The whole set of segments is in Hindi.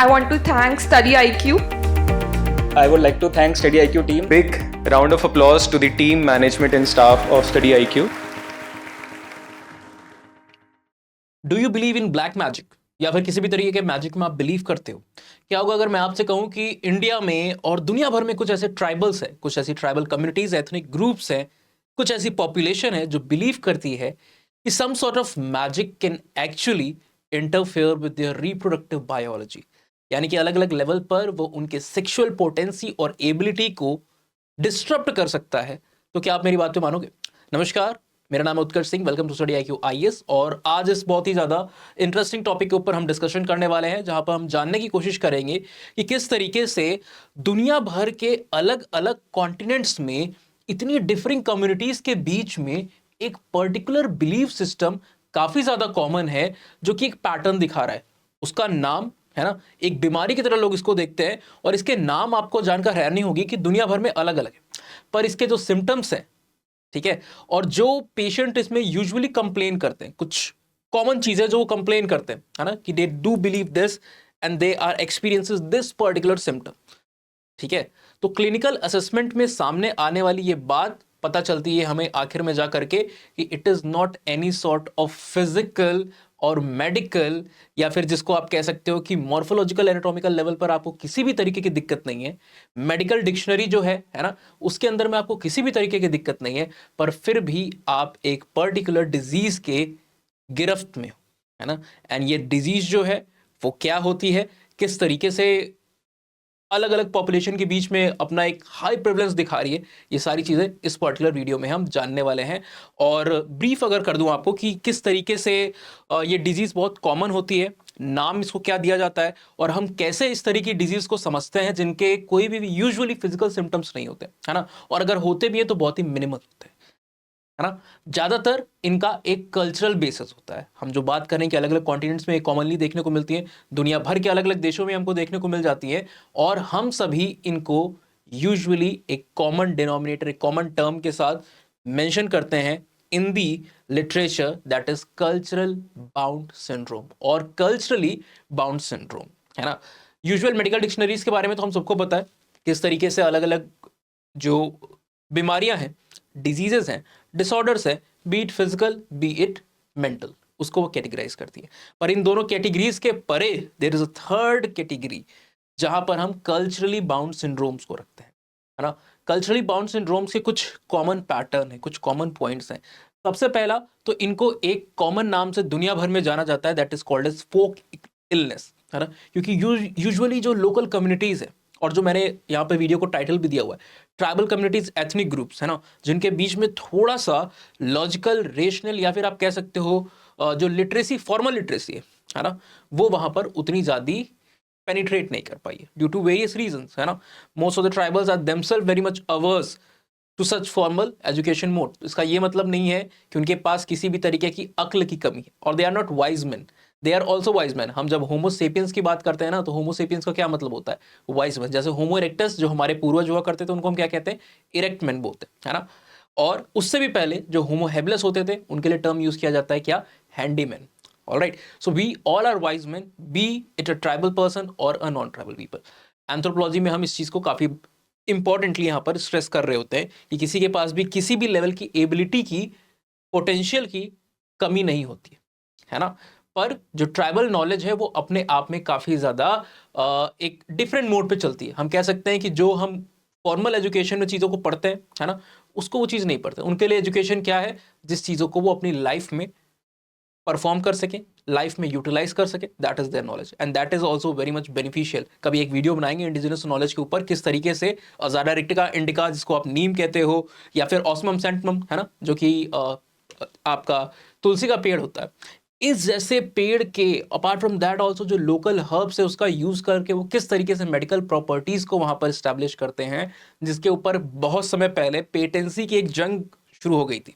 I want to thank Study IQ. I would like to thank Study IQ team. Big round of applause to the team, management and staff of Study IQ. Do you believe in black magic या फिर किसी भी तरीके के मैजिक में आप बिलीव करते हो? क्या होगा अगर मैं आपसे कहूं कि इंडिया में और दुनिया भर में कुछ ऐसे ट्राइबल्स हैं, कुछ ऐसी ट्राइबल कम्युनिटीज, एथनिक ग्रुप्स हैं, कुछ ऐसी पॉपुलेशन है जो बिलीव करती है कि some sort of magic can actually interfere with their reproductive biology, यानी कि अलग अलग लेवल पर वो उनके सेक्सुअल पोटेंसी और एबिलिटी को डिस्टर्ब कर सकता है। तो क्या आप मेरी बात पे मानोगे? नमस्कार, मेरा नाम है Utkarsh Singh. Welcome to study IQ IAS। और आज इस बहुत ही ज़्यादा इंटरेस्टिंग टॉपिक के ऊपर हम डिस्कशन करने वाले हैं, जहां पर हम जानने की कोशिश करेंगे कि किस तरीके से दुनिया भर के अलग अलग कॉन्टिनेंट्स में इतनी डिफरिंग कम्युनिटीज़ के बीच में एक पर्टिकुलर बिलीफ सिस्टम काफ़ी ज़्यादा कॉमन है, जो कि एक पैटर्न दिखा रहा है। उसका नाम है ना, एक बीमारी की तरह लोग इसको देखते हैं, और इसके नाम आपको जानकर हैरानी होगी कि दुनिया भर में अलग अलग है, पर इसके जो सिम्टम्स हैं, ठीक है, और जो पेशेंट इसमें यूजुअली कंप्लेन करते हैं, कुछ कॉमन चीजें जो वो कंप्लेन करते हैं, है ना, कि they do believe this and they are experiences this particular symptom. ठीक है, तो क्लिनिकल असेसमेंट में सामने आने वाली ये बात पता चलती है हमें आखिर में जा करके कि it is not any sort of physical और मेडिकल, या फिर जिसको आप कह सकते हो कि मॉर्फोलॉजिकल एनाटॉमिकल लेवल पर आपको किसी भी तरीके की दिक्कत नहीं है। मेडिकल डिक्शनरी जो है ना, उसके अंदर में आपको किसी भी तरीके की दिक्कत नहीं है, पर फिर भी आप एक पर्टिकुलर डिजीज के गिरफ्त में हो, है ना। एंड ये डिजीज जो है वो क्या होती है, किस तरीके से अलग अलग पॉपुलेशन के बीच में अपना एक हाई प्रेवलेंस दिखा रही है, ये सारी चीज़ें इस पर्टिकुलर वीडियो में हम जानने वाले हैं। और ब्रीफ अगर कर दूं आपको कि किस तरीके से ये डिजीज़ बहुत कॉमन होती है, नाम इसको क्या दिया जाता है, और हम कैसे इस तरह की डिजीज़ को समझते हैं जिनके कोई भी यूजुअली फिजिकल सिम्टम्स नहीं होते, है ना, और अगर होते भी हैं तो बहुत ही मिनिमल होते हैं, है ना। ज़्यादातर इनका एक कल्चरल बेसिस होता है। हम जो बात करें कि अलग अलग कॉन्टिनेंट्स में कॉमनली देखने को मिलती है, दुनिया भर के अलग अलग देशों में हमको देखने को मिल जाती है, और हम सभी इनको यूजुअली एक कॉमन डिनोमिनेटर, एक कॉमन टर्म के साथ मेंशन करते हैं in the literature, that is cultural bound syndrome और कल्चरली बाउंड सिंड्रोम, है ना। यूजुअल मेडिकल डिक्शनरीज के बारे में तो हम सबको पता है किस तरीके से अलग अलग जो बीमारियां हैं, डिजीजेस हैं, डिसऑर्डर्स है, B it physical B it mental, उसको वो कैटेगराइज करती है। पर इन दोनों कैटेगरीज के परे there is a third category जहां पर हम कल्चरली बाउंड सिंड्रोम्स को रखते हैं, है ना। कल्चरली बाउंड सिंड्रोम्स के कुछ कॉमन पैटर्न है, कुछ कॉमन पॉइंट्स हैं। सबसे पहला तो इनको एक कॉमन नाम से दुनिया भर में जाना जाता है, that is called as folk illness, है ना। क्योंकि यूजुअली जो लोकल कम्युनिटीज है, और जो मैंने यहाँ पे वीडियो को टाइटल भी दिया हुआ है, ट्राइबल कम्युनिटीज, एथनिक ग्रुप्स, है ना, जिनके बीच में थोड़ा सा लॉजिकल, रेशनल, या फिर आप कह सकते हो जो लिटरेसी, फॉर्मल लिटरेसी है ना, वो वहां पर उतनी ज्यादा पेनिट्रेट नहीं कर पाई है ड्यू टू वेरियस रीजंस, है ना। Most of the tribals are themselves very much averse to such formal education mode. इसका ये मतलब नहीं है कि उनके पास किसी भी तरीके की अक्ल की कमी है, और they are not wise man, they are also wise man. हम जब होमो सेपियंस की बात करते हैं ना, तो होमो सेपियंस का क्या मतलब होता है? Wise man. जैसे होमो इरेक्टस जो हमारे पूर्वज हुआ करते थे, उनको हम क्या कहते हैं? इरेक्ट मैन बोलते हैं, है ना। और उससे भी पहले जो होमो हेबलस होते थे, उनके लिए टर्म यूज किया जाता है क्या? Handyman. Alright, so we all are wise man, be it a tribal person और a non tribal people. Anthropology में हम इस चीज को काफी इंपॉर्टेंटली यहाँ पर स्ट्रेस कर रहे होते हैं कि किसी के पास भी किसी भी लेवल की एबिलिटी की, पोटेंशियल की कमी नहीं होती है ना। पर जो ट्राइबल नॉलेज है वो अपने आप में काफ़ी ज़्यादा एक डिफरेंट मोड पे चलती है। हम कह सकते हैं कि जो हम फॉर्मल एजुकेशन में चीज़ों को पढ़ते हैं, है ना, उसको वो चीज़ नहीं पढ़ते। उनके लिए एजुकेशन क्या है? जिस चीज़ों को वो अपनी लाइफ में परफॉर्म कर सके, लाइफ में यूटिलाइज कर सके, that is their knowledge, and that is also very much beneficial. कभी एक वीडियो बनाएंगे इंडिजिनस नॉलेज के ऊपर, किस तरीके से अजारा रिक्टिका इंडिका, जिसको आप नीम कहते हो, या फिर ऑस्मम सेंटमम, है ना, जो कि आपका तुलसी का पेड़ होता है, इस जैसे पेड़ के अपार्ट फ्रॉम दैट ऑल्सो जो लोकल हर्ब्स है उसका यूज करके वो किस तरीके से मेडिकल प्रॉपर्टीज को वहां पर स्टैब्लिश करते हैं, जिसके ऊपर बहुत समय पहले पेटेंसी की एक जंग शुरू हो गई थी,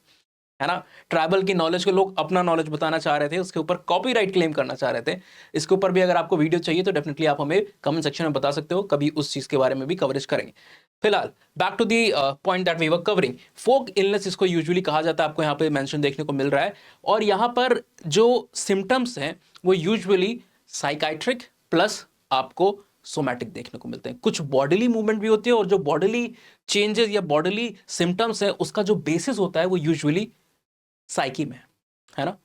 है ना। ट्राइबल की नॉलेज को लोग अपना नॉलेज बताना चाह रहे थे, उसके ऊपर कॉपीराइट क्लेम करना चाह रहे थे। इसके ऊपर भी अगर आपको वीडियो चाहिए तो डेफिनेटली आप हमें कमेंट सेक्शन में बता सकते हो, कभी उस चीज के बारे में भी कवरेज करेंगे। फिलहाल back to the point that we were covering, folk illness इसको यूजुअली कहा जाता है, आपको यहाँ पे मेंशन देखने को मिल रहा है। और यहाँ पर जो सिम्टम्स हैं वो यूजुअली साइकाइट्रिक प्लस आपको सोमैटिक देखने को मिलते हैं। कुछ बॉडीली मूवमेंट भी होती है, और जो बॉडीली चेंजेस या बॉडीली सिम्टम्स है उसका जो बेसिस होता है वो यूजुअली साइकी में है ना।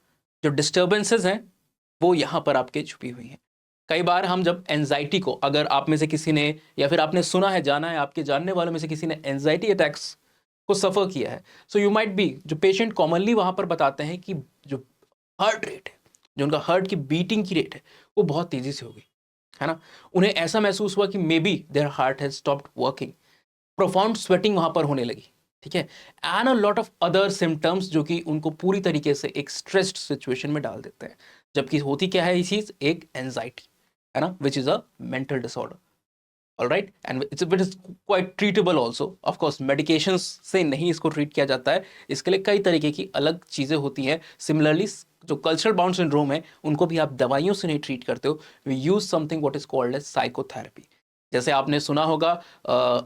जो डिस्टर्बेंसेस हैं वो यहाँ पर आपके छुपी हुई हैं। कई बार हम जब एंजाइटी को, अगर आप में से किसी ने या फिर आपने सुना है, जाना है, आपके जानने वालों में से किसी ने एंजाइटी अटैक्स को सफ़र किया है, सो यू माइट बी, जो पेशेंट कॉमनली वहाँ पर बताते हैं कि जो हार्ट रेट है, जो उनका हार्ट की बीटिंग की रेट है वो बहुत तेज़ी से हो गई है ना। उन्हें ऐसा महसूस हुआ कि may be their heart has stopped working, profound sweating वहाँ पर होने लगी, ठीक है, and a lot of other symptoms जो कि उनको पूरी तरीके से एक स्ट्रेस्ड सिचुएशन में डाल देते हैं। जबकि होती क्या है ये चीज़, एक एंजाइटी है ना, which is a mental disorder, alright, and it is quite treatable also. Of course medications से नहीं इसको ट्रीट किया जाता है, इसके लिए कई तरीके की अलग चीज़ें होती हैं। सिमिलरली जो कल्चरल बाउंड सिंड्रोम है उनको भी आप दवाइयों से नहीं ट्रीट करते हो, we use something what is called as psychotherapy. जैसे आपने सुना होगा,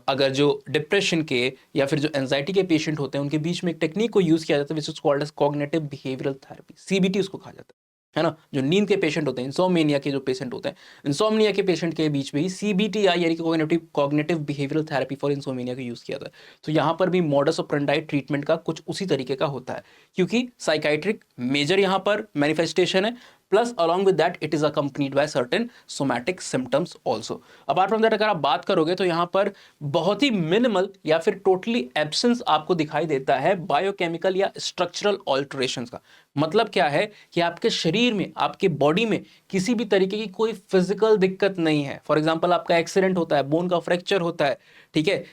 अगर जो डिप्रेशन के या फिर जो एंजाइटी के पेशेंट होते हैं उनके बीच में एक टेक्निक को यूज़ किया जाता है which is called as cognitive behavioural therapy, CBT उसको कहा जाता है ना। जो नींद के पेशेंट होते हैं, इंसोमनिया के जो पेशेंट होते हैं, इंसोमनिया के पेशेंट के बीच में ही सीबीटीआई यानी कि cognitive behavioural therapy for insomnia का यूज़ किया जाता है। तो यहाँ पर भी मॉडस ऑपरेंडाई ट्रीटमेंट का कुछ उसी तरीके का होता है, क्योंकि साइकाइट्रिक मेजर यहाँ पर मैनिफेस्टेशन है, plus along with that it is accompanied by certain somatic symptoms also. Apart from that अगर आप बात करोगे तो यहाँ पर बहुत ही मिनिमल या फिर टोटली एब्सेंस आपको दिखाई देता है बायोकेमिकल या स्ट्रक्चरल ऑल्टरेशंस का। मतलब क्या है कि आपके शरीर में, आपके बॉडी में किसी भी तरीके की कोई फिजिकल दिक्कत नहीं है। फॉर एग्जाम्पल आपका एक्सीडेंट होता है, बोन का फ्रैक्चर होता है, ठीक है,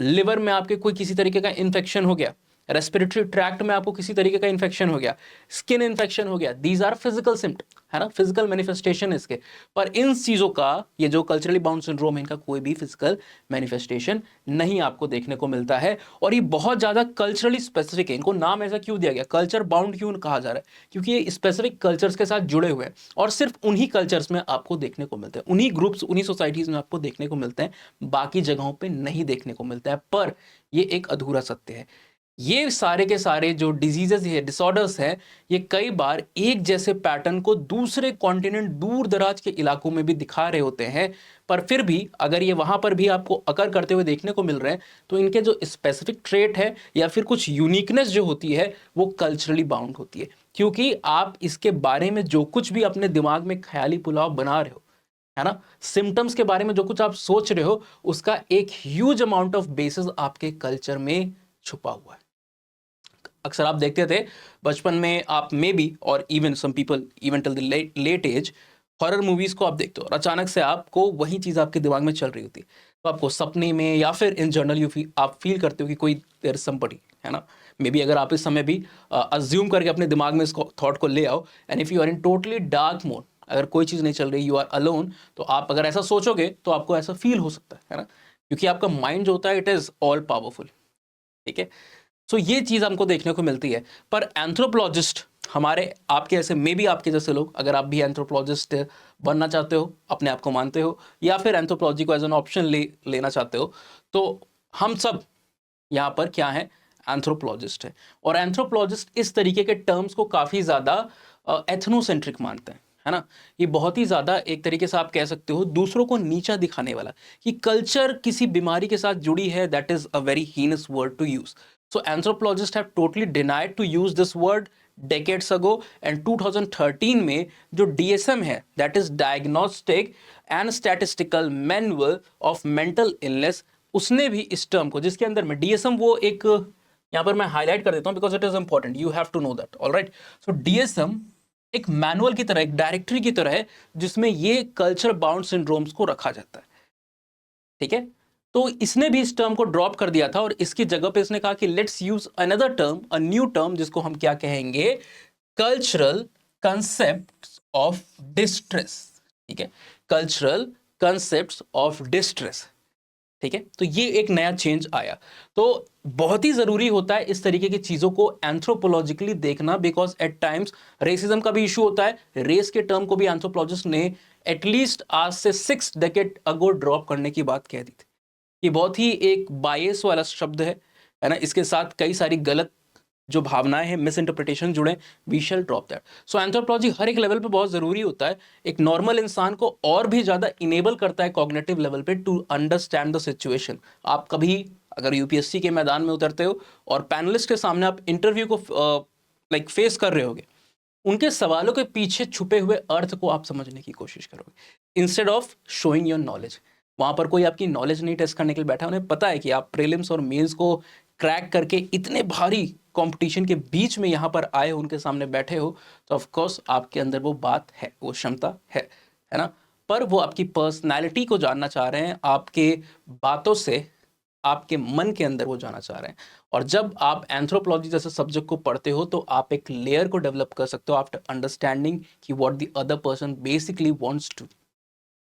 लिवर में आपके कोई किसी तरीके का इन्फेक्शन हो गया, रेस्पिरेटरी ट्रैक्ट में आपको किसी तरीके का इन्फेक्शन हो गया, स्किन इन्फेक्शन हो गया, दीज आर फिजिकल सिम्टम है ना, फिजिकल मैनिफेस्टेशन इसके। पर इन चीज़ों का, ये जो कल्चरली बाउंड सिंड्रोम है, इनका कोई भी फिजिकल मैनिफेस्टेशन नहीं आपको देखने को मिलता है। और ये बहुत ज़्यादा कल्चरली स्पेसिफिक है। इनको नाम ऐसा क्यों दिया गया, कल्चर बाउंड क्यों कहा जा रहा है, क्योंकि ये स्पेसिफिक कल्चर्स के साथ जुड़े हुए हैं और सिर्फ उन्हीं कल्चर्स में आपको देखने को मिलते हैं, उन्हीं ग्रुप्स, उन्हीं सोसाइटीज़ में आपको देखने को मिलते हैं, बाकी जगहों पर नहीं देखने को मिलता है। पर ये एक अधूरा सत्य है। ये सारे के सारे जो डिजीजेस है, डिसऑर्डर्स हैं, ये कई बार एक जैसे पैटर्न को दूसरे कॉन्टिनेंट, दूर दराज के इलाकों में भी दिखा रहे होते हैं। पर फिर भी अगर ये वहाँ पर भी आपको अकर करते हुए देखने को मिल रहे हैं तो इनके जो स्पेसिफिक ट्रेट है या फिर कुछ यूनिकनेस जो होती है वो कल्चरली बाउंड होती है। क्योंकि आप इसके बारे में जो कुछ भी अपने दिमाग में ख्याली पुलाव बना रहे हो है ना, सिम्टम्स के बारे में जो कुछ आप सोच रहे हो, उसका एक ह्यूज अमाउंट ऑफ बेसिस आपके कल्चर में छुपा हुआ है। अक्सर आप देखते थे बचपन में, आप मे बी और even some people even till the late age, horror movies को आप देखते हो और अचानक से आपको वही चीज़ आपके दिमाग में चल रही होती है, तो आपको सपने में या फिर इन जनरल आप फील करते हो कि कोई देयर इज समबडी है ना। मे बी अगर आप इस समय भी अज्यूम करके अपने दिमाग में इस थॉट को ले आओ, and if you are in totally dark mode, अगर कोई चीज़ नहीं चल रही, यू आर अलोन, तो आप अगर ऐसा सोचोगे तो आपको ऐसा फील हो सकता है ना, क्योंकि आपका माइंड जो होता है इट इज़ ऑल पावरफुल, ठीक है। सो ये चीज़ हमको देखने को मिलती है। पर एंथ्रोपोलॉजिस्ट, हमारे आपके ऐसे मे बी आपके जैसे लोग, अगर आप भी एंथ्रोपोलॉजिस्ट बनना चाहते हो, अपने आप को मानते हो, या फिर एंथ्रोपोलॉजी को एज एन ऑप्शन लेना चाहते हो, तो हम सब यहाँ पर क्या है, एंथ्रोपोलॉजिस्ट है। और एंथ्रोपोलॉजिस्ट इस तरीके के टर्म्स को काफ़ी ज़्यादा एथनोसेंट्रिक मानते हैं, है ना। ये बहुत ही ज़्यादा एक तरीके से आप कह सकते हो दूसरों को नीचा दिखाने वाला, कि कल्चर किसी बीमारी के साथ जुड़ी है, that is a very heinous word to use. So anthropologists have totally denied to use this word decades ago, and 2013 में जो DSM है, that is Diagnostic and Statistical Manual of Mental Illness, उसने भी इस टर्म को, जिसके अंदर में DSM वो एक, यहाँ पर मैं हाईलाइट कर देता हूँ because it is important, you have to know that, alright. So DSM एक मैनुअल की तरह, एक डायरेक्टरी की तरह है जिसमें ये कल्चर बाउंड सिंड्रोम्स को रखा जाता है, ठीक है। तो इसने भी इस टर्म को ड्रॉप कर दिया था और इसकी जगह पे इसने कहा कि let's use another term, a new term, जिसको हम क्या कहेंगे, कल्चरल कंसेप्ट्स ऑफ डिस्ट्रेस, ठीक है, कल्चरल कंसेप्ट्स ऑफ डिस्ट्रेस, ठीक है। तो ये एक नया चेंज आया। तो बहुत ही ज़रूरी होता है इस तरीके की चीज़ों को एंथ्रोपोलॉजिकली देखना, बिकॉज एट टाइम्स रेसिज्म का भी इशू होता है। रेस के टर्म को भी एंथ्रोपोलॉजिस्ट ने एटलीस्ट आज से 6 डेकेड अगो ड्रॉप करने की बात कह दी थी। ये बहुत ही एक बायस वाला शब्द है ना, इसके साथ कई सारी गलत जो भावनाएं हैं, मिस इंटरप्रिटेशन जुड़े, we shall drop that. So anthropology हर एक लेवल पे बहुत ज़रूरी होता है, एक नॉर्मल इंसान को और भी ज़्यादा इनेबल करता है कॉग्निटिव लेवल पे टू अंडरस्टैंड द सिचुएशन। आप कभी अगर यूपीएससी के मैदान में उतरते हो और पैनलिस्ट के सामने आप इंटरव्यू को लाइक फेस कर रहे होगे, उनके सवालों के पीछे छुपे हुए अर्थ को आप समझने की कोशिश करोगे instead of showing your knowledge. वहाँ पर कोई आपकी नॉलेज नहीं टेस्ट करने के लिए बैठा, उन्हें पता है कि आप प्रीलिम्स और मेंस को क्रैक करके इतने भारी कंपटीशन के बीच में यहाँ पर आए हो, उनके सामने बैठे हो, तो ऑफ कोर्स आपके अंदर वो बात है, वो क्षमता है ना। पर वो आपकी पर्सनैलिटी को जानना चाह रहे हैं, आपके बातों से आपके मन के अंदर वो जाना चाह रहे हैं। और जब आप एंथ्रोपोलॉजी जैसे सब्जेक्ट को पढ़ते हो तो आप एक लेयर को डेवलप कर सकते हो आफ्टर अंडरस्टैंडिंग कि what the other person basically wants to,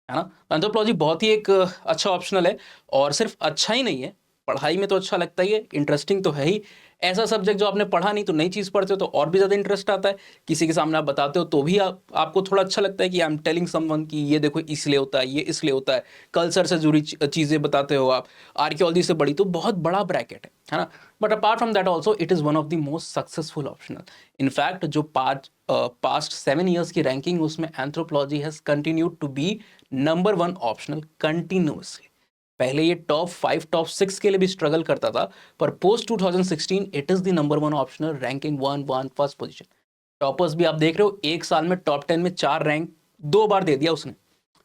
है ना। एंथ्रोपोलॉजी बहुत ही एक अच्छा ऑप्शनल है, और सिर्फ अच्छा ही नहीं है, पढ़ाई में तो अच्छा लगता ही है, इंटरेस्टिंग तो है ही। ऐसा सब्जेक्ट जो आपने पढ़ा नहीं तो नई चीज़ पढ़ते हो तो और भी ज़्यादा इंटरेस्ट आता है। किसी के सामने आप बताते हो तो भी आपको थोड़ा अच्छा लगता है कि आई एम टेलिंग समवन कि ये देखो इसलिए होता है, ये इसलिए होता है। कल्चर से जुड़ी चीज़ें बताते हो आप, आर्कियोलॉजी से बड़ी, तो बहुत बड़ा ब्रैकेट है ना। But apart from that also it is one of the most successful optional. In fact जो पास्ट 7 ईयर्स की रैंकिंग, उसमें anthropology has continued to be number 1 optional continuously. पहले ये टॉप 5 टॉप 6 के लिए भी स्ट्रगल करता था, पर post 2016 it is the number 1 optional, ranking 1 first position. Toppers भी आप देख रहे हो, एक साल में टॉप 10 में 4 रैंक 2 बार दे दिया उसने,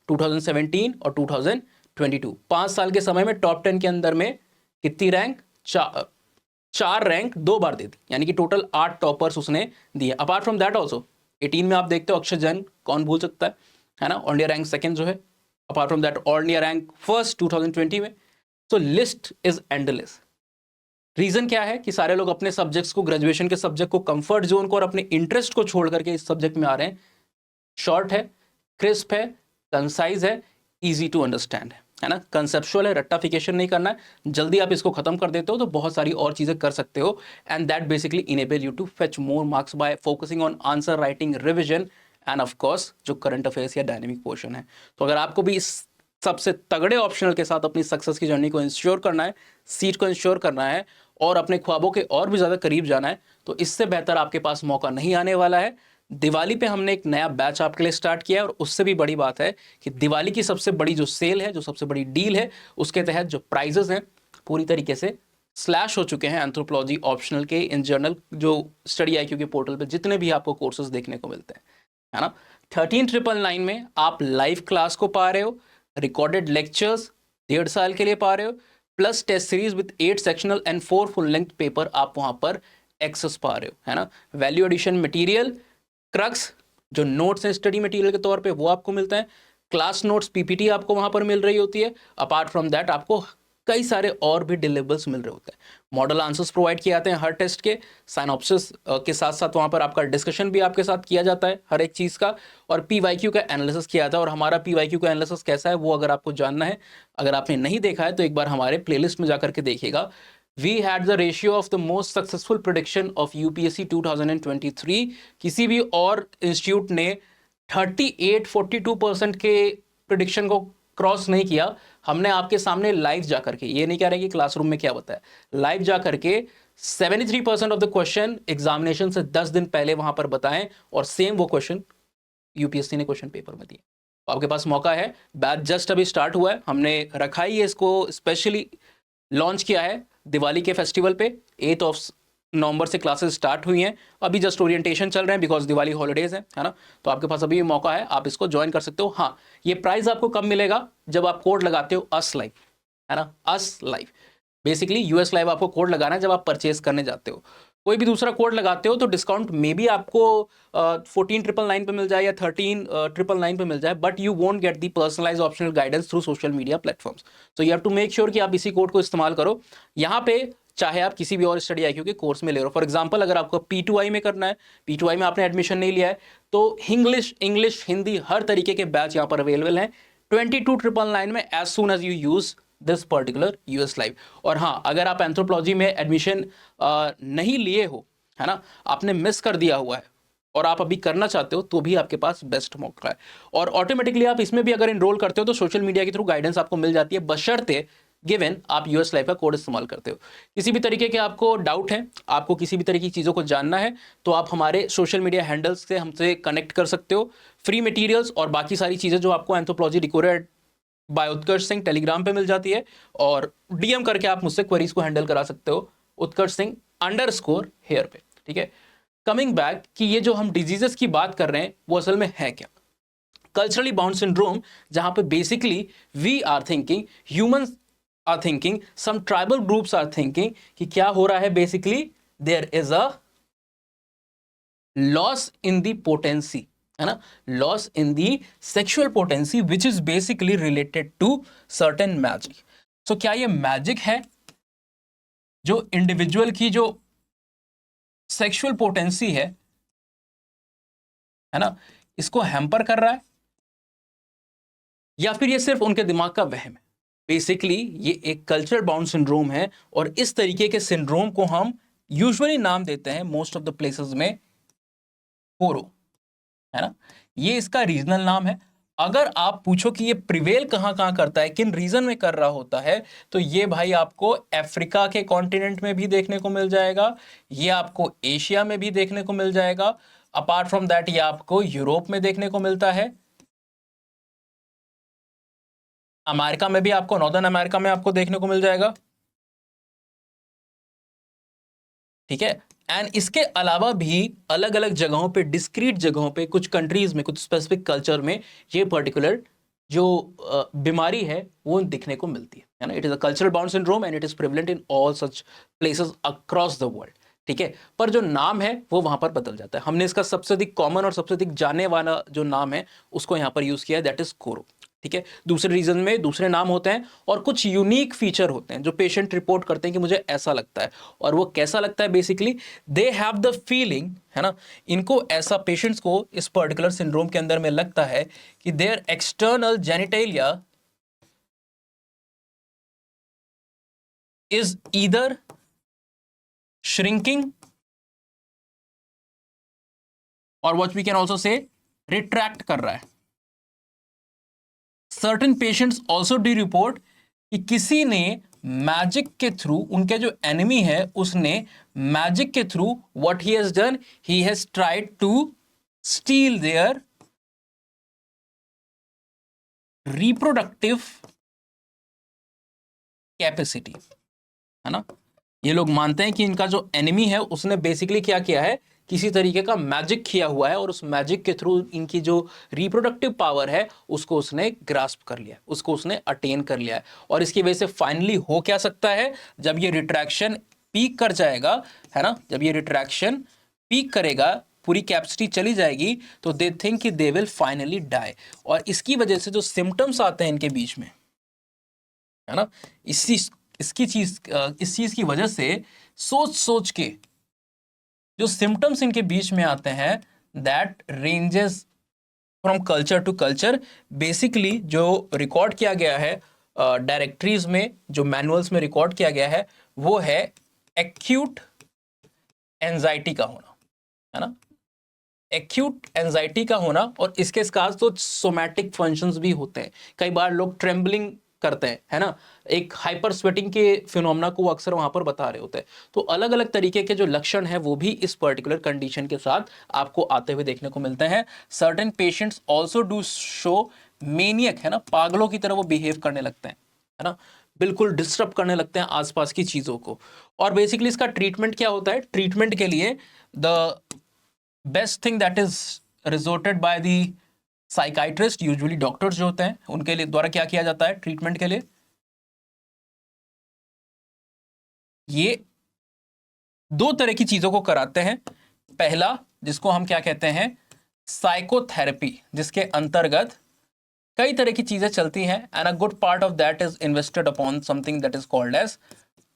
2017 और 2022। 5 साल के समय में टॉप 10 के अंदर में कितनी रैंक, 4 रैंक 2 बार दे दी, यानी कि टोटल 8 टॉपर्स उसने दिए। अपार्ट फ्रॉम दैट ऑल्सो 18 में आप देखते हो अक्षय जैन, कौन भूल सकता है ना, ऑल इंडिया रैंक सेकेंड जो है। Apart from that all India rank first 2020 में। सो लिस्ट इज एंडलेस। रीजन क्या है कि सारे लोग अपने सब्जेक्ट्स को, ग्रेजुएशन के सब्जेक्ट को, कंफर्ट जोन को और अपने इंटरेस्ट को छोड़ करके इस सब्जेक्ट में आ रहे हैं। शॉर्ट है, क्रिस्प है, कंसाइज है, इजी टू अंडरस्टैंड है ना, कंसेप्चुअल है, रट्टाफिकेशन नहीं करना है, जल्दी आप इसको खत्म कर देते हो तो बहुत सारी और चीजें कर सकते हो। And that basically enable you to fetch more marks by focusing on answer writing, revision and of course जो करंट अफेयर्स या डायनेमिक पोर्शन है। तो अगर आपको भी इस सबसे तगड़े ऑप्शनल के साथ अपनी सक्सेस की जर्नी को इंश्योर करना है, सीट को इंश्योर करना है और अपने ख्वाबों के और भी ज़्यादा करीब जाना है, तो इससे बेहतर आपके पास मौका नहीं आने वाला है। दिवाली पे हमने एक नया बैच आपके लिए स्टार्ट किया है, और उससे भी बड़ी बात है कि दिवाली की सबसे बड़ी जो सेल है, जो सबसे बड़ी डील है, उसके तहत जो प्राइजेस हैं पूरी तरीके से स्लैश हो चुके हैं एंथ्रोपोलॉजी ऑप्शनल के इन जनरल जो स्टडी आईक्यू के पोर्टल पे जितने भी आपको कोर्सेज देखने को मिलते हैं, है ना। 13,999 में आप लाइव क्लास को पा रहे हो, रिकॉर्डेड लेक्चर्स 1.5 साल के लिए पा रहे हो, plus test series with 8 sectional and 4 full length paper आप वहां पर एक्सेस पा रहे हो, है ना। वैल्यू एडिशन मटेरियल, क्रक्स जो नोट्स हैं स्टडी मटेरियल के तौर पे वो आपको मिलता है, क्लास नोट्स पीपीटी आपको वहां पर मिल रही होती है। अपार्ट फ्रॉम दैट आपको कई सारे और भी डिलीवरेबल्स मिल रहे होते हैं। मॉडल आंसर्स प्रोवाइड किए जाते हैं हर टेस्ट के, साइनॉप्सिस के साथ साथ वहाँ पर आपका डिस्कशन भी आपके साथ किया जाता है हर एक चीज़ का, और पीवाईक्यू का एनालिसिस किया जाता है। और हमारा पीवाईक्यू का एनालिसिस कैसा है वो अगर आपको जानना है, अगर आपने नहीं देखा है तो एक बार हमारे प्लेलिस्ट में जाकर के देखिएगा। We had the ratio of the most successful prediction of UPSC 2023। किसी भी और इंस्टीट्यूट ने 38-42% के प्रेडिक्शन को क्रॉस नहीं किया। हमने आपके सामने लाइव जाकर के, ये नहीं कह रहे कि क्लासरूम में क्या बताया, लाइव जाकर के 73% ऑफ द क्वेश्चन एग्जामिनेशन से 10 दिन पहले वहां पर बताएं, और सेम वो क्वेश्चन यूपीएससी ने क्वेश्चन पेपर में दिए। तो आपके पास मौका है, बैच जस्ट अभी स्टार्ट हुआ है, हमने रखा ही है, इसको स्पेशली लॉन्च किया है दिवाली के फेस्टिवल पे। 8 नवंबर से क्लासेस स्टार्ट हुई हैं, अभी जस्ट ओरिएंटेशन चल रहे हैं बिकॉज दिवाली हॉलीडेज है ना। तो आपके पास अभी भी मौका है, आप इसको ज्वाइन कर सकते हो। हाँ, ये प्राइस आपको कब मिलेगा, जब आप कोड लगाते हो अस लाइव, है ना, us live. Basically US live आपको कोड लगाना है जब आप परचेज करने जाते हो। कोई भी दूसरा कोड लगाते हो तो डिस्काउंट मे बी आपको 14,999 पे मिल जाए या 13,999 पे मिल जाए, but you won't get the personalise optional guidance through social media platforms. So you have to make sure कि आप इसी कोड को इस्तेमाल करो। यहाँ पे चाहे आप किसी भी और स्टडी आईक्यू के कोर्स में ले रहे हो, फॉर एग्जांपल अगर आपको P2I में करना है, P2I में आपने एडमिशन नहीं लिया है, तो इंग्लिश हिंदी हर तरीके के बैच यहाँ पर अवेलेबल हैं 22,999 में, as soon as you use this particular US live. और हाँ, अगर आप एंथ्रोपोलॉजी में एडमिशन नहीं लिए हो, है ना, आपने मिस कर दिया हुआ है और आप अभी करना चाहते हो, तो भी आपके पास बेस्ट मौका है। और ऑटोमेटिकली आप इसमें भी अगर इनरोल करते हो तो सोशल मीडिया के थ्रू गाइडेंस आपको मिल जाती है, बशर्ते गिवन आप यूएस लाइफ का कोड इस्तेमाल करते हो। किसी भी तरीके के आपको डाउट है, आपको किसी भी तरीके की चीज़ों को जानना है, तो आप हमारे सोशल मीडिया हैंडल्स से हमसे कनेक्ट कर सकते हो। फ्री मटेरियल्स और बाकी सारी चीज़ें जो आपको एंथ्रोपोलॉजी डिकोडेड बाय उत्कर्ष सिंह टेलीग्राम पे मिल जाती है, और डीएम करके आप मुझसे क्वेरीज को हैंडल करा सकते हो उत्कर्ष सिंह _हेयर पे। ठीक है, कमिंग बैक कि ये जो हम डिजीजेस की बात कर रहे हैं वो असल में है क्या। कल्चरली बाउंड सिंड्रोम, जहां पे basically we are thinking, humans are thinking, some tribal groups are thinking कि क्या हो रहा है, basically there is a loss in the potency, है ना, loss in the sexual potency which is basically related to certain magic. So क्या ये मैजिक है जो इंडिविजुअल की जो सेक्सुअल पोटेंसी है ना, इसको हैम्पर कर रहा है, या फिर ये सिर्फ उनके दिमाग का वहम है। बेसिकली ये एक कल्चर बाउंड सिंड्रोम है, और इस तरीके के सिंड्रोम को हम यूजुअली नाम देते हैं मोस्ट ऑफ द प्लेसेस में कोरो, है ना, ये इसका रीजनल नाम है। अगर आप पूछो कि ये प्रिवेल कहाँ कहाँ करता है, किन रीजन में कर रहा होता है, तो ये भाई आपको अफ्रीका के कॉन्टिनेंट में भी देखने को मिल जाएगा, ये आपको एशिया में भी देखने को मिल जाएगा, अपार्ट फ्रॉम दैट ये आपको यूरोप में देखने को मिलता है, अमेरिका में भी आपको, नॉर्दर्न अमेरिका में आपको देखने को मिल जाएगा। ठीक है, एंड इसके अलावा भी अलग अलग जगहों पे, डिस्क्रीट जगहों पे, कुछ कंट्रीज में, कुछ स्पेसिफिक कल्चर में ये पर्टिकुलर जो बीमारी है वो दिखने को मिलती है ना। It is a cultural bound syndrome and it is prevalent in all such places across the world. ठीक है, पर जो नाम है वो वहां पर बदल जाता है। हमने इसका सबसे अधिक कॉमन और सबसे अधिक जाने वाला जो नाम है उसको यहाँ पर यूज किया है, दैट इज कोरो। ठीक है, दूसरे रीजन में दूसरे नाम होते हैं और कुछ यूनिक फीचर होते हैं जो पेशेंट रिपोर्ट करते हैं कि मुझे ऐसा लगता है, और वो कैसा लगता है, basically they have the feeling, है ना, इनको ऐसा, पेशेंट्स को इस पर्टिकुलर सिंड्रोम के अंदर में लगता है कि their external genitalia is either shrinking और what we can also say retract कर रहा है। Certain patients also do report कि किसी ने मैजिक के थ्रू, उनके जो एनिमी है उसने मैजिक के through what he has done, he has tried to steal their reproductive capacity, है ना। ये लोग मानते हैं कि इनका जो एनिमी है उसने बेसिकली क्या किया है, किसी तरीके का मैजिक किया हुआ है, और उस मैजिक के थ्रू इनकी जो रिप्रोडक्टिव पावर है उसको उसने ग्रास्प कर लिया, उसको उसने अटेन कर लिया है। और इसकी वजह से फाइनली हो क्या सकता है, जब ये रिट्रैक्शन पीक कर जाएगा, है ना, जब ये रिट्रैक्शन पीक करेगा, पूरी कैपेसिटी चली जाएगी, तो दे थिंक कि दे विल फाइनली डाई। और इसकी वजह से जो सिम्टम्स आते हैं इनके बीच में, है ना, इस चीज की वजह से सोच सोच के जो सिम्टम्स इनके बीच में आते हैं, that ranges from culture to culture. Basically जो रिकॉर्ड किया गया है डायरेक्टरीज में, जो मैनुअल्स में रिकॉर्ड किया गया है, वो है एक्यूट एंजाइटी का होना, है ना, एक्यूट एंजाइटी का होना। और इसके साथ तो सोमैटिक फंक्शंस भी होते हैं, कई बार लोग ट्रेम्बलिंग करते हैं, है ना, एक हाइपर स्वेटिंग के फिनोमेना को अक्सर वहां पर बता रहे होते हैं। तो अलग अलग तरीके के जो लक्षण हैं वो भी इस पर्टिकुलर कंडीशन के साथ आपको आते हुए देखने को मिलते हैं। Certain patients also do show maniac, है ना, पागलों की तरह वो बिहेव करने लगते हैं, है ना, बिल्कुल डिस्टर्ब करने लगते हैं आसपास की चीजों को। और बेसिकली इसका ट्रीटमेंट क्या होता है, ट्रीटमेंट के लिए the best thing that is resorted by the psychiatrist, usually doctors जो होते हैं, उनके लिए द्वारा क्या किया जाता है ट्रीटमेंट के लिए, ये दो तरह की चीजों को कराते हैं। पहला, जिसको हम क्या कहते हैं, साइकोथेरेपी, जिसके अंतर्गत कई तरह की चीजें चलती हैं, and a good part of that is invested upon something that is called as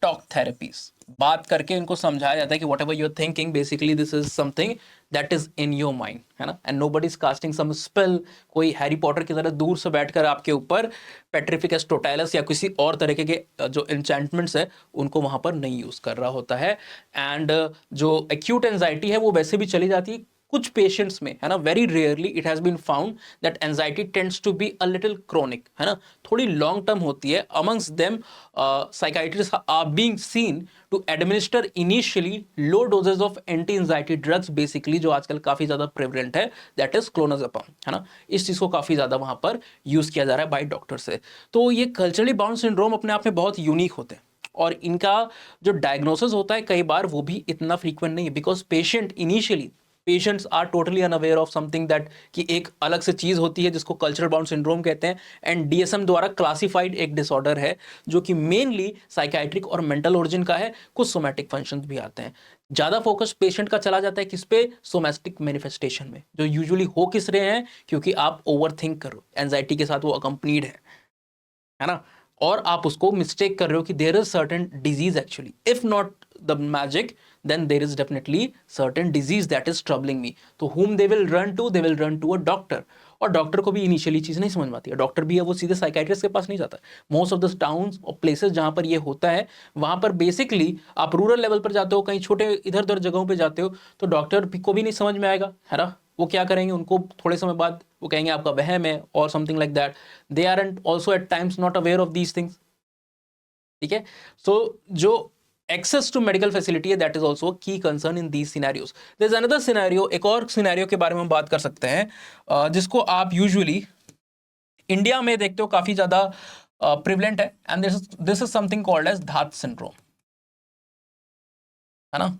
talk therapies. बात करके इनको समझाया जाता है कि whatever you are thinking, basically this is something that is in your mind, है ना, and nobody is casting some spell, कोई हैरी पॉटर की तरह दूर से बैठकर आपके ऊपर पेट्रिफिकस टोटैलस या किसी और तरीके के जो एन्चेंटमेंट्स है उनको वहां पर नहीं यूज कर रहा होता है। एंड जो एक्यूट एंजाइटी है वो वैसे भी चली जाती है कुछ पेशेंट्स में, है ना, very rarely it has been found that anxiety tends to be a little chronic, है ना, थोड़ी लॉन्ग टर्म होती है. Amongst them psychiatrists are being seen to administer initially low doses of anti anxiety drugs, basically जो आजकल काफ़ी ज़्यादा प्रेवलेंट है, दैट इज क्लोनाज़ेपाम, है ना. इस चीज़ को काफ़ी ज़्यादा वहाँ पर यूज़ किया जा रहा है बाय डॉक्टर से. तो ये कल्चरली बाउंड सिंड्रोम अपने आप में बहुत यूनिक होते हैं और इनका जो डायग्नोसिस होता है कई बार वो भी इतना फ्रीक्वेंट नहीं है, because patients are totally unaware of something that कि एक अलग से चीज़ होती है जिसको कल्चरल बाउंड सिंड्रोम कहते हैं. एंड डीएसएम द्वारा क्लासिफाइड एक डिसऑर्डर है जो कि मेनली साइकाइट्रिक और मेंटल ओरिजिन का है. कुछ सोमैटिक फंक्शंस भी आते हैं. ज़्यादा फोकस पेशेंट का चला जाता है किस पे, सोमैटिक मैनिफेस्टेशन में, जो यूजुअली हो किस रहे हैं, क्योंकि आप ओवर थिंक करो, एंजाइटी के साथ वो अकम्पनीड है ना, और आप उसको मिस्टेक कर रहे हो कि there is certain disease actually. If not the magic, then there is definitely certain disease that is troubling me. तो whom they will run to? They will run to a doctor. और डॉक्टर को भी इनिशियली चीज़ नहीं समझ में आती है. डॉक्टर भी है वो सीधे साइकाइट्रिस्ट के पास नहीं जाता. मोस्ट ऑफ द टाउन्स और प्लेसेस जहाँ पर ये होता है वहाँ पर बेसिकली आप रूरल लेवल पर जाते हो, कहीं छोटे इधर उधर जगहों पे जाते हो, तो डॉक्टर को भी नहीं समझ में आएगा, है ना. वो क्या करेंगे, उनको थोड़े समय बाद वो कहेंगे आपका वहम है और something like that. They are and also at times not aware of these things. ठीक है. सो जो access to medical facility है, that is also a key concern in these scenarios. There's another scenario, एक और सिनेरियो के बारे में हम बात कर सकते हैं जिसको आप यूजुअली इंडिया में देखते हो काफी ज्यादा प्रिवलेंट है, and this is something called as Dhat syndrome, है ना.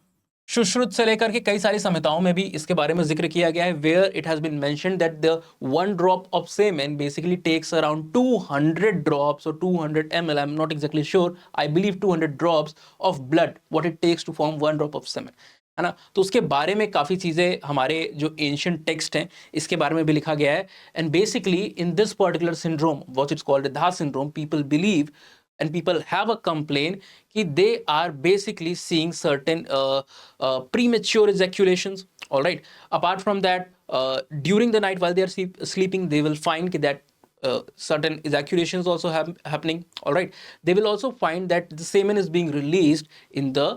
सुश्रुत से लेकर के कई सारी संहिताओं में भी इसके बारे में जिक्र किया गया है, where it has been mentioned that the 1 drop of semen basically takes around 200 drops और 200 ml, I am not exactly sure, I believe 200 drops of blood what it takes to form 1 drop of semen, है ना. तो उसके बारे में काफ़ी चीज़ें हमारे जो एंशिएंट टेक्स्ट हैं इसके बारे में भी लिखा गया है. And basically in this particular syndrome what it's called Dhat syndrome, people believe and people have a complaint कि they are basically seeing certain premature ejaculations. All right. Apart from that, during the night while they are sleeping, they will find that certain ejaculations also happening. All right. They will also find that the semen is being released in the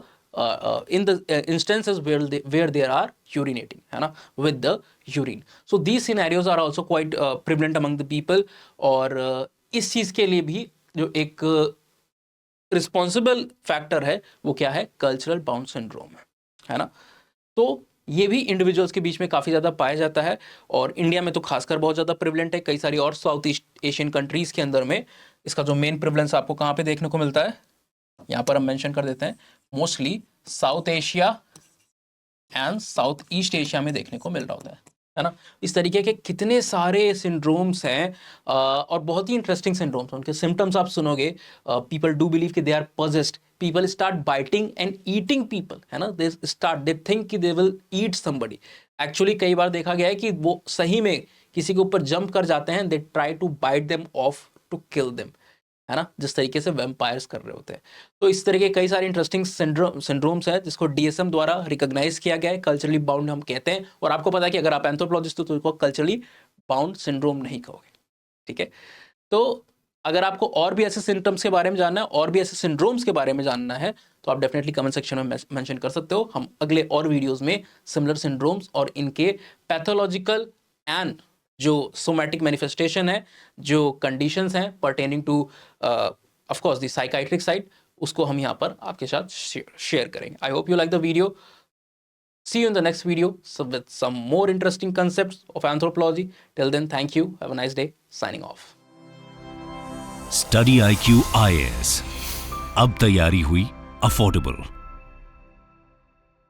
instances where they are urinating, है ना, with the urine. So these scenarios are also quite prevalent among the people. और इस चीज़ के लिए भी जो एक रिस्पॉन्सिबल फैक्टर है वो क्या है, कल्चरल बाउंड सिंड्रोम है ना. तो ये भी इंडिविजुअल्स के बीच में काफ़ी ज़्यादा पाया जाता है और इंडिया में तो खासकर बहुत ज़्यादा प्रिवलेंट है. कई सारी और साउथ ईस्ट एशियन कंट्रीज़ के अंदर में इसका जो मेन प्रिवलेंस आपको कहाँ पे देखने को मिलता है, यहाँ पर हम मेंशन कर देते हैं, mostly south Asia and south east Asia में देखने को मिल रहा होता है ना. इस तरीके के कितने सारे सिंड्रोम्स हैं और बहुत ही इंटरेस्टिंग सिंड्रोम्स हैं. उनके सिम्टम्स आप सुनोगे, पीपल डू बिलीव कि they are possessed, people start biting and eating people, है ना. दे थिंक कि they will eat somebody. Actually कई बार देखा गया है कि वो सही में किसी के ऊपर जंप कर जाते हैं, they try to bite them off to kill them, है ना, जिस तरीके से वैम्पायर्स कर रहे होते हैं. तो इस तरह के कई सारे इंटरेस्टिंग सिंड्रोम्स हैं जिसको डीएसएम द्वारा रिकॉग्नाइज किया गया है, कल्चरली बाउंड हम कहते हैं. और आपको पता है कि अगर आप एंथ्रोपोलॉजिस्ट हो तो उसको कल्चरली बाउंड सिंड्रोम नहीं कहोगे. ठीक है. तो अगर आपको और भी ऐसे सिम्टम्स के बारे में जानना है और भी ऐसे सिंड्रोम्स के बारे में जानना है तो आप डेफिनेटली कमेंट सेक्शन में मेंशन कर सकते हो. हम अगले और वीडियोज़ में सिमिलर सिंड्रोम्स और इनके पैथोलॉजिकल एंड जो सोमैटिक मैनिफेस्टेशन है, जो कंडीशंस हैं pertaining two of course the psychiatric side, उसको हम यहाँ पर आपके साथ शेयर करेंगे. I hope you like the video. See you in the next video with some more interesting concepts of anthropology. Till then, thank you. Have a nice day. Signing off. Study IQ IAS. अब तैयारी हुई अफोर्डेबल.